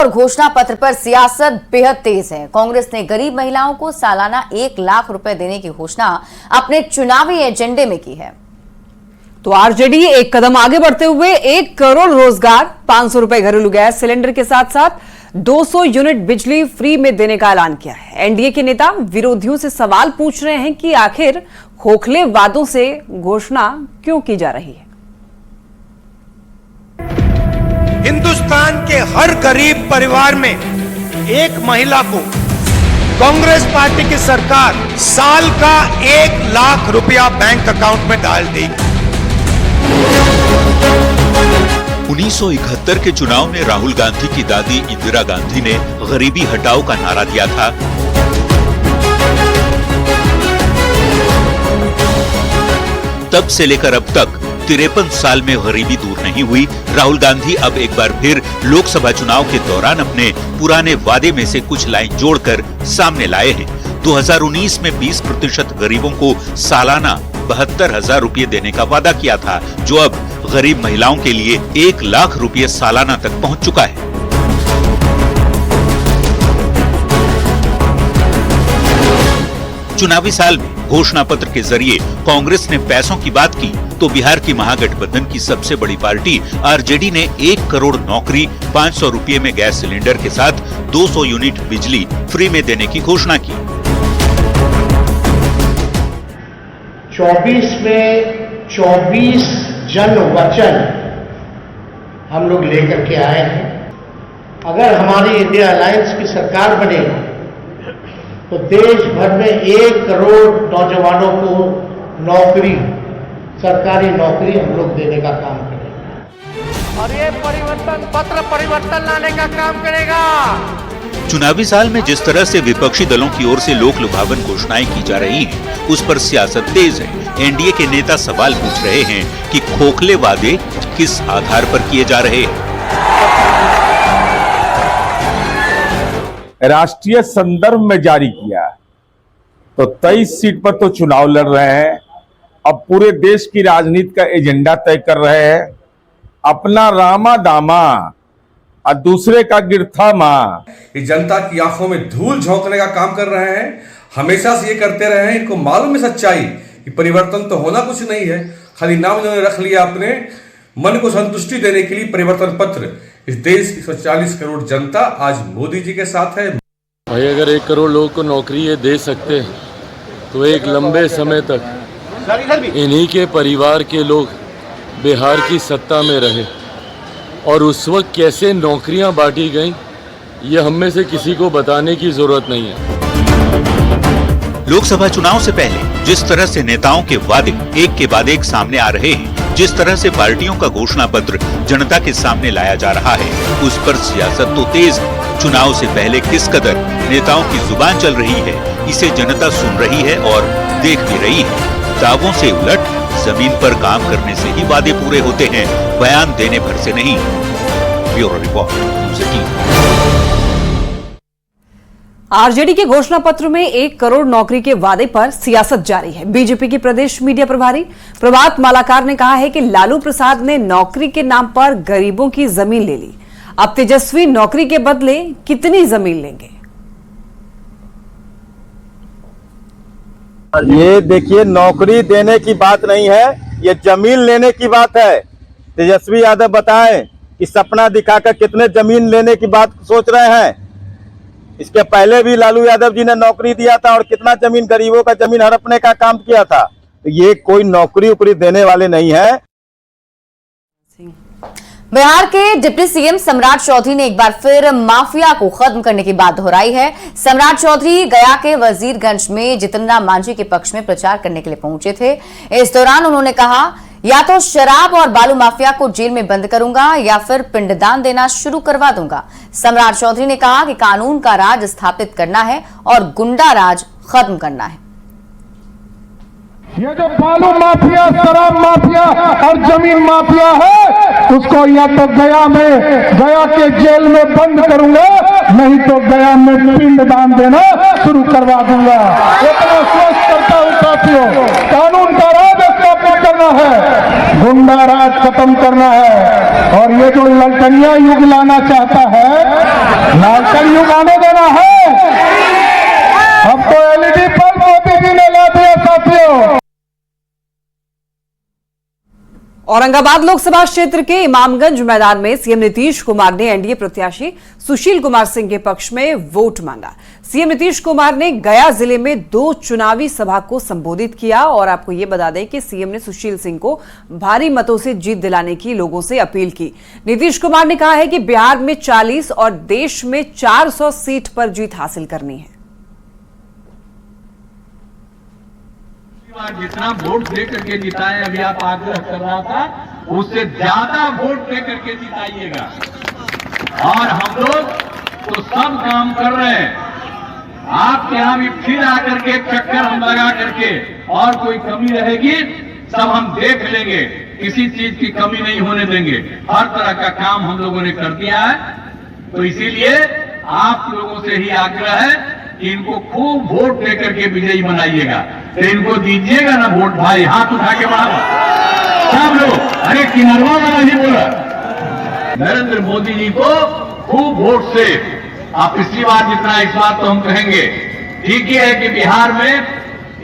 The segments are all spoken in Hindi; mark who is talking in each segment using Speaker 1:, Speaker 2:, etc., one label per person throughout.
Speaker 1: और घोषणा पत्र पर सियासत बेहद तेज है। कांग्रेस ने गरीब महिलाओं को सालाना 1 लाख रुपए देने की घोषणा अपने चुनावी एजेंडे में की है।
Speaker 2: तो आरजेडी एक कदम आगे बढ़ते हुए 1 करोड़ रोजगार, 500 रुपए घरेलू गैस सिलेंडर के साथ साथ 200 यूनिट बिजली फ्री में देने का ऐलान किया है। एनडीए के नेता विरोधियों से सवाल पूछ रहे हैं कि आखिर खोखले वादों से घोषणा क्यों की जा रही है।
Speaker 3: हिंदुस्तान के हर गरीब परिवार में एक महिला को कांग्रेस पार्टी की सरकार साल का 1 लाख रुपया बैंक अकाउंट में डाल देगी।
Speaker 4: 1971 के चुनाव में राहुल गांधी की दादी इंदिरा गांधी ने गरीबी हटाओ का नारा दिया था। तब से लेकर अब तक 53 साल में गरीबी दूर नहीं हुई। राहुल गांधी अब एक बार फिर लोकसभा चुनाव के दौरान अपने पुराने वादे में से कुछ लाइन जोड़कर सामने लाए हैं। 2019 में 20% गरीबों को सालाना 72,000 रुपये देने का वादा किया था, जो अब गरीब महिलाओं के लिए 1 लाख रुपये सालाना तक पहुंच चुका है। चुनावी साल में घोषणा पत्र के जरिए कांग्रेस ने पैसों की बात की तो बिहार की महागठबंधन की सबसे बड़ी पार्टी आरजेडी ने 1 करोड़ नौकरी, 500 रुपये में गैस सिलेंडर के साथ 200 यूनिट बिजली फ्री में देने की घोषणा की।
Speaker 5: 24 में 24 जन वचन हम लोग लेकर के आए हैं। अगर हमारी इंडिया अलायंस की सरकार बनेगी तो देश भर में 1 करोड़ नौजवानों को नौकरी, सरकारी नौकरी हम लोग देने का काम करेंगे
Speaker 3: और ये परिवर्तन पत्र परिवर्तन लाने का काम करेगा।
Speaker 4: चुनावी साल में जिस तरह से विपक्षी दलों की ओर से लोक लुभावन घोषणाएं की जा रही हैं, उस पर सियासत तेज है। एनडीए के नेता सवाल पूछ रहे हैं कि खोखले वादे किस आधार पर किए जा रहे हैं।
Speaker 6: राष्ट्रीय संदर्भ में जारी किया है तो 23 सीट पर तो चुनाव लड़ रहे हैं। अब पूरे देश की राजनीति का एजेंडा तय कर रहे हैं। अपना रामा दामा और दूसरे का गिरथा मां।
Speaker 7: ये जनता की आंखों में धूल झोंकने का काम कर रहे हैं। हमेशा से ये करते रहे हैं। इनको मालूम है सच्चाई कि परिवर्तन तो होना कुछ नहीं है, खाली नाम इन्होंने रख लिया अपने मन को संतुष्टि देने के लिए परिवर्तन पत्र। इस देश की 140 करोड़ जनता आज मोदी जी के साथ है।
Speaker 8: भाई अगर 1 करोड़ लोगों को नौकरी ये दे सकते हैं तो एक लंबे समय तक इन्हीं के परिवार के लोग बिहार की सत्ता में रहे और उस वक्त कैसे नौकरियां बांटी गईं, ये हम में से किसी को बताने की जरूरत नहीं है।
Speaker 4: लोकसभा चुनाव से पहले जिस तरह से नेताओं के वादे एक के बाद एक सामने आ रहे हैं, जिस तरह से पार्टियों का घोषणा पत्र जनता के सामने लाया जा रहा है, उस पर सियासत तो तेज है। चुनाव से पहले किस कदर नेताओं की जुबान चल रही है, इसे जनता सुन रही है और देख भी रही है। दावों से उलट जमीन पर काम करने से ही वादे पूरे होते हैं, बयान देने भर से नहीं। Bureau report, news 18।
Speaker 2: आरजेडी के घोषणा पत्र में 1 करोड़ नौकरी के वादे पर सियासत जारी है। बीजेपी की प्रदेश मीडिया प्रभारी प्रभात मालाकार ने कहा है कि लालू प्रसाद ने नौकरी के नाम पर गरीबों की जमीन ले ली। अब तेजस्वी नौकरी के बदले कितनी जमीन लेंगे?
Speaker 9: ये देखिए, नौकरी देने की बात नहीं है, ये जमीन लेने की बात है। तेजस्वी यादव बताएं कि सपना दिखाकर कितने जमीन लेने की बात सोच रहे हैं। इसके पहले भी लालू यादव जी ने नौकरी दिया था और कितना जमीन, गरीबों का जमीन हड़पने का काम किया था। तो ये कोई नौकरी उकरी देने वाले नहीं है।
Speaker 1: बिहार के डिप्टी सीएम सम्राट चौधरी ने एक बार फिर माफिया को खत्म करने की बात दोहराई है। सम्राट चौधरी गया के वजीरगंज में जितनराम मांझी के पक्ष में प्रचार करने के लिए पहुंचे थे। इस दौरान उन्होंने कहा, या तो शराब और बालू माफिया को जेल में बंद करूंगा या फिर पिंडदान देना शुरू करवा दूंगा। सम्राट चौधरी ने कहा कि कानून का राज स्थापित करना है और गुंडा राज खत्म करना है।
Speaker 10: ये जो बालू माफिया, शराब माफिया और जमीन माफिया है, उसको या तो गया के जेल में बंद करूंगा, नहीं तो गया में पिंडदान देना शुरू करवा दूंगा। इतना स्पष्ट करता हूं साथियों, कानून का राज स्थापित करना है। गुंडा राज खत्म करना है। और ये जो ललटनिया युग लाना चाहता है, लालटन युग आने देना है। अब तो एलईडी पर मोदी जी ने ला दिया साथियों।
Speaker 2: औरंगाबाद लोकसभा क्षेत्र के इमामगंज मैदान में सीएम नीतीश कुमार ने एनडीए प्रत्याशी सुशील कुमार सिंह के पक्ष में वोट मांगा। सीएम नीतीश कुमार ने गया जिले में 2 चुनावी सभा को संबोधित किया और आपको ये बता दें कि सीएम ने सुशील सिंह को भारी मतों से जीत दिलाने की लोगों से अपील की। नीतीश कुमार ने कहा है कि बिहार में 40 और देश में 400 सीट पर जीत हासिल करनी है।
Speaker 11: जितना वोट दे करके जिताए, अभी आप आग्रह कर रहा था, उससे ज्यादा वोट दे करके जिताइएगा। और हम लोग तो सब काम कर रहे हैं, आपके यहां भी फिर आकर के चक्कर हम लगा करके, और कोई कमी रहेगी सब हम देख लेंगे, किसी चीज की कमी नहीं होने देंगे। हर तरह का काम हम लोगों ने कर दिया है। तो इसीलिए आप लोगों से ही आग्रह है कि इनको खूब वोट देकर के विजयी बनाइएगा। तो इनको दीजिएगा ना वोट भाई, हाथ उठा के बढ़ाओ सब लोग। अरे किनरवा वाला ही बोला, नरेंद्र मोदी जी को खूब वोट से। आप पिछली बार जितना, इस बार तो हम कहेंगे ठीक ही है कि बिहार में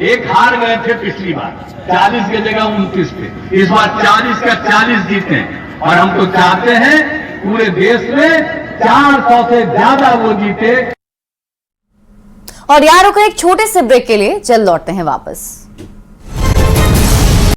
Speaker 11: एक हार गए थे पिछली बार, 40 की जगह 29 पे। इस बार 40 का 40 जीते। और हम तो चाहते हैं पूरे देश में 400 से ज्यादा वो जीते।
Speaker 1: और यार रुको एक छोटे से ब्रेक के लिए, जल्द लौटते हैं वापस।